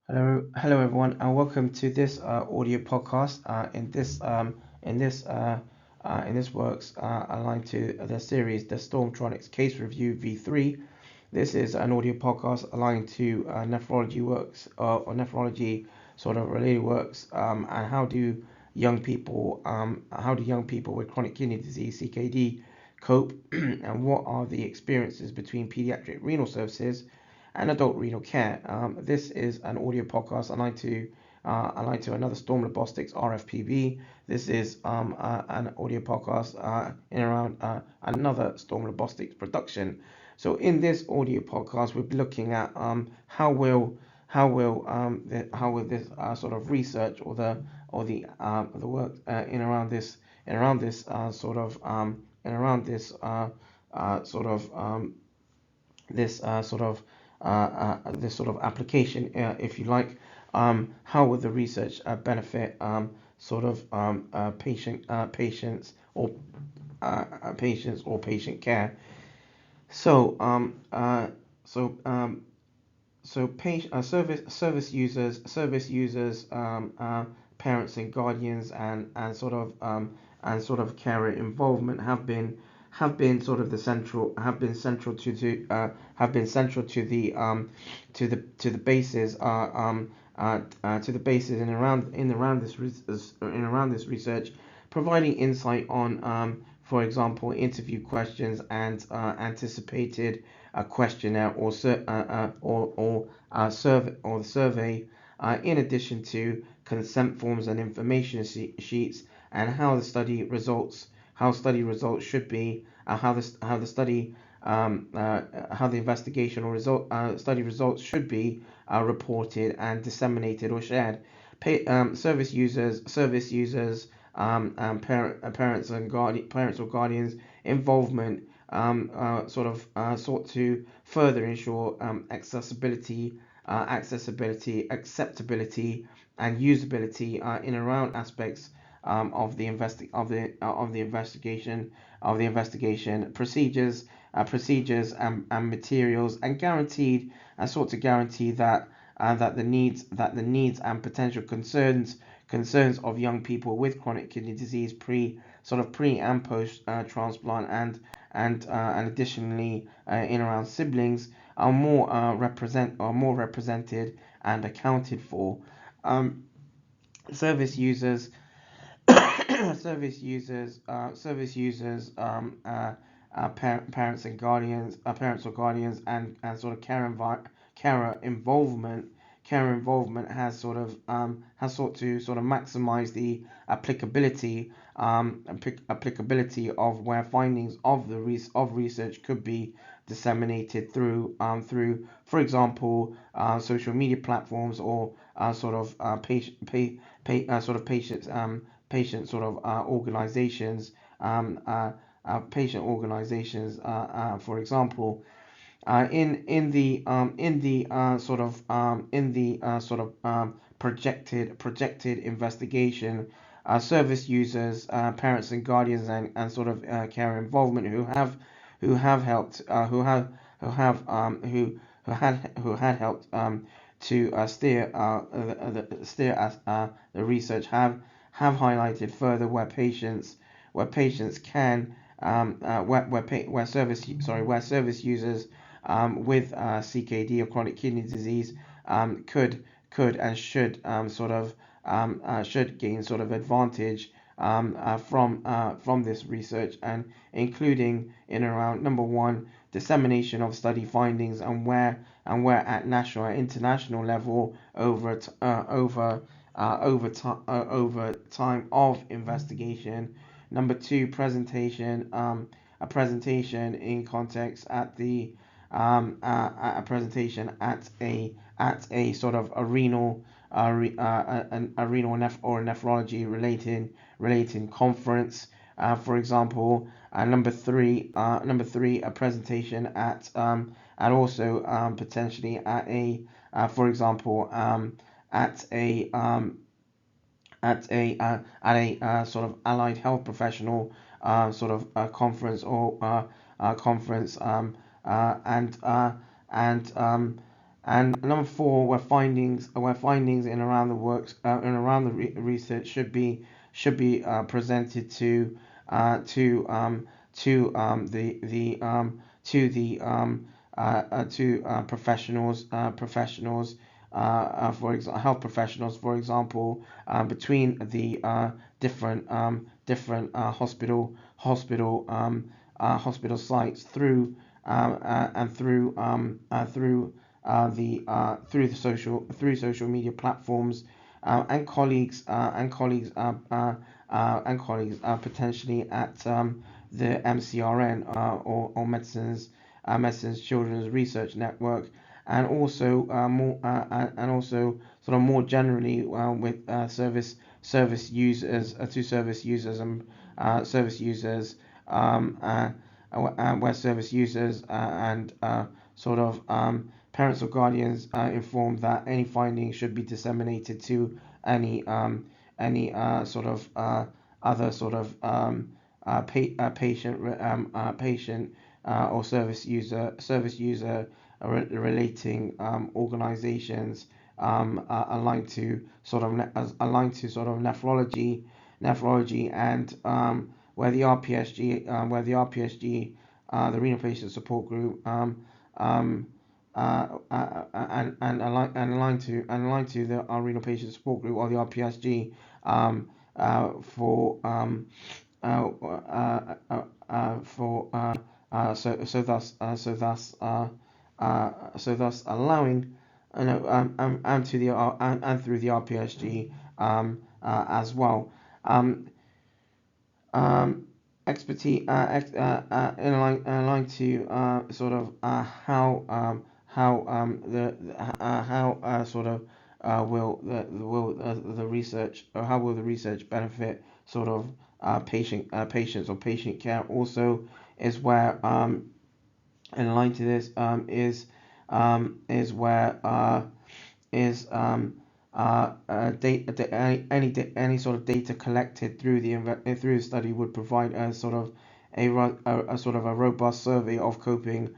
Hello everyone, and welcome to this audio podcast. In this works aligned to the series, the ZtormTronix Case Review v.3. This is an audio podcast aligned to nephrology works or nephrology sort of related works, and how do young people with chronic kidney disease (CKD) cope, and what are the experiences between pediatric renal services and adult renal care. This is an audio podcast aligned to another Storm Robotics RFPB. This is an audio podcast in around another Storm Robotics production. So in this audio podcast, we'll be looking at how will this sort of research the work in around this in around this sort of in around this sort of this sort of application, if you like. How would the research benefit patients or patient care? So so patient service users, parents and guardians, and sort of carer involvement have been sort of the central have been central have been central to the basis to the basis in around this research, providing insight on, for example, interview questions and anticipated questionnaire or survey, in addition to consent forms and information sheets, and how study results should be, how the investigation or study results should be reported and disseminated or shared. Service users, parents or guardians involvement sought to further ensure acceptability, and usability in around aspects of the investigation procedures and materials, and sought to guarantee that the needs and potential concerns of young people with chronic kidney disease pre and post transplant, and additionally in around siblings are more represented and accounted for. Um, service users service users parents or guardians, and sort of carer involvement has sought to sort of maximize the applicability of where findings of research could be disseminated through, for example, social media platforms, or patient organizations, patient organizations, for example. In the projected investigation, service users, parents and guardians, care involvement who have helped who had helped to steer the research, have highlighted further where patients can where service users with CKD or chronic kidney disease could and should gain sort of advantage from this research, and including in around number one, dissemination of study findings, and where at national and international level over time of investigation. Number two, a presentation in context at the a presentation at a sort of a renal a renal or a nephrology relating conference, for example. Number three, a presentation at and also potentially at a for example at a sort of allied health professional conference, or conference, and And number four, where findings in around the works and around the research should be presented to professionals, for example, health professionals, for example, between the different hospital sites and through social media platforms, and colleagues potentially at the MCRN, or Medicines Children's Research Network, and also sort of more generally with service users to service users and service users where service users and sort of parents or guardians informed that any findings should be disseminated to any sort of other sort of patient or service user relating organizations aligned to sort of nephrology, and where the RPSG, the renal patient support group, aligned to the our renal patient support group, or the RPSG, for for so thus allowing, and through the RPSG as well. Expertise in line to sort of how sort of will the research, or how will the research benefit sort of patients or patient care. Also is where in line to this is where is any sort of data collected through the study would provide a sort of a sort of a robust survey of coping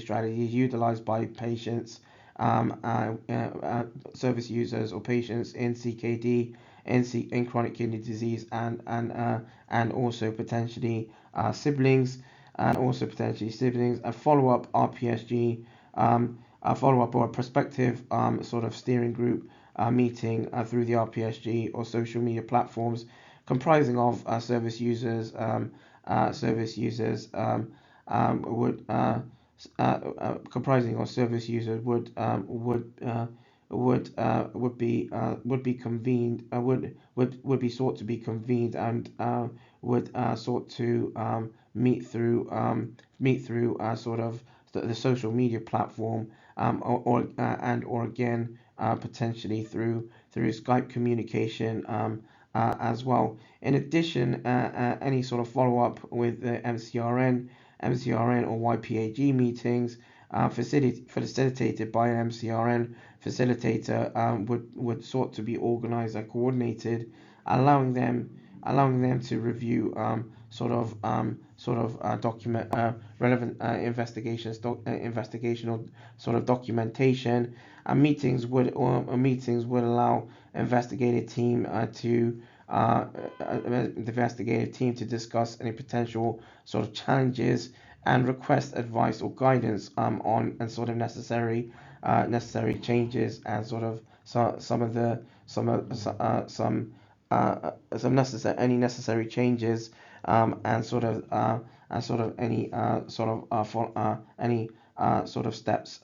strategies utilized by patients, service users or patients in CKD, in chronic kidney disease, and also potentially siblings, a follow-up RPSG, a follow-up or a prospective sort of steering group meeting through the RPSG or social media platforms, comprising of service users would comprising of service users would be convened, would be sought to be convened, and would sought to meet through sort of the social media platform, or again potentially through Skype communication as well. In addition, any sort of follow-up with the MCRN or YPAG meetings facilitated by an MCRN facilitator would sort to be organized and coordinated, allowing them to review document relevant investigational sort of documentation. And meetings would allow investigative team to discuss any potential sort of challenges and request advice or guidance on and sort of necessary changes, and sort of some necessary changes, and sort of any sort of steps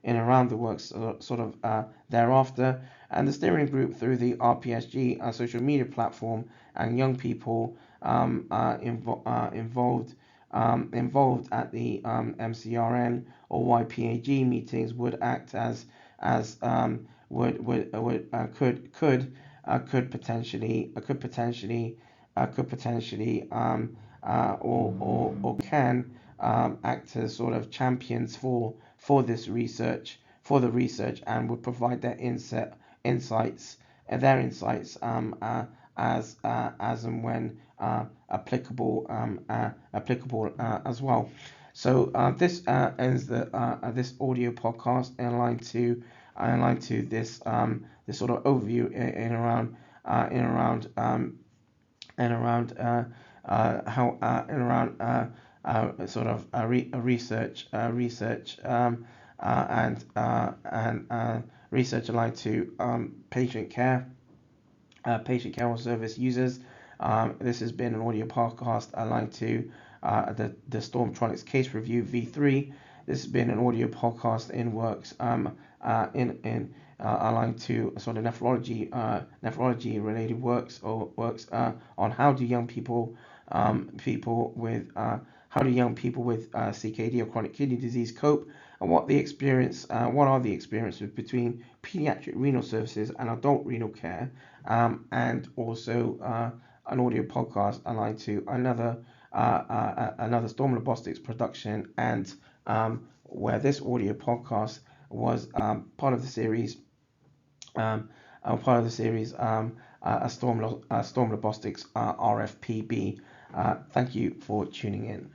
in around the works sort of thereafter. And the steering group through the RPSG social media platform, and young people involved at the MCRN or YPAG meetings would act as could potentially or can act as sort of champions for this research, and would provide their insights as and when applicable as well. So this ends this audio podcast in line to this sort of overview in around how in around sort of research and research aligned to patient care or service users. This has been an audio podcast aligned to the ZtormTronix case review v.3. This has been an audio podcast in works in aligned to sort of nephrology related works or works on how do young people with CKD or chronic kidney disease cope, and what are the experiences between pediatric renal services and adult renal care, and also an audio podcast aligned to another Storm Robotics production, and where this audio podcast was part of the series, Storm Robotics RFPB. Thank you for tuning in.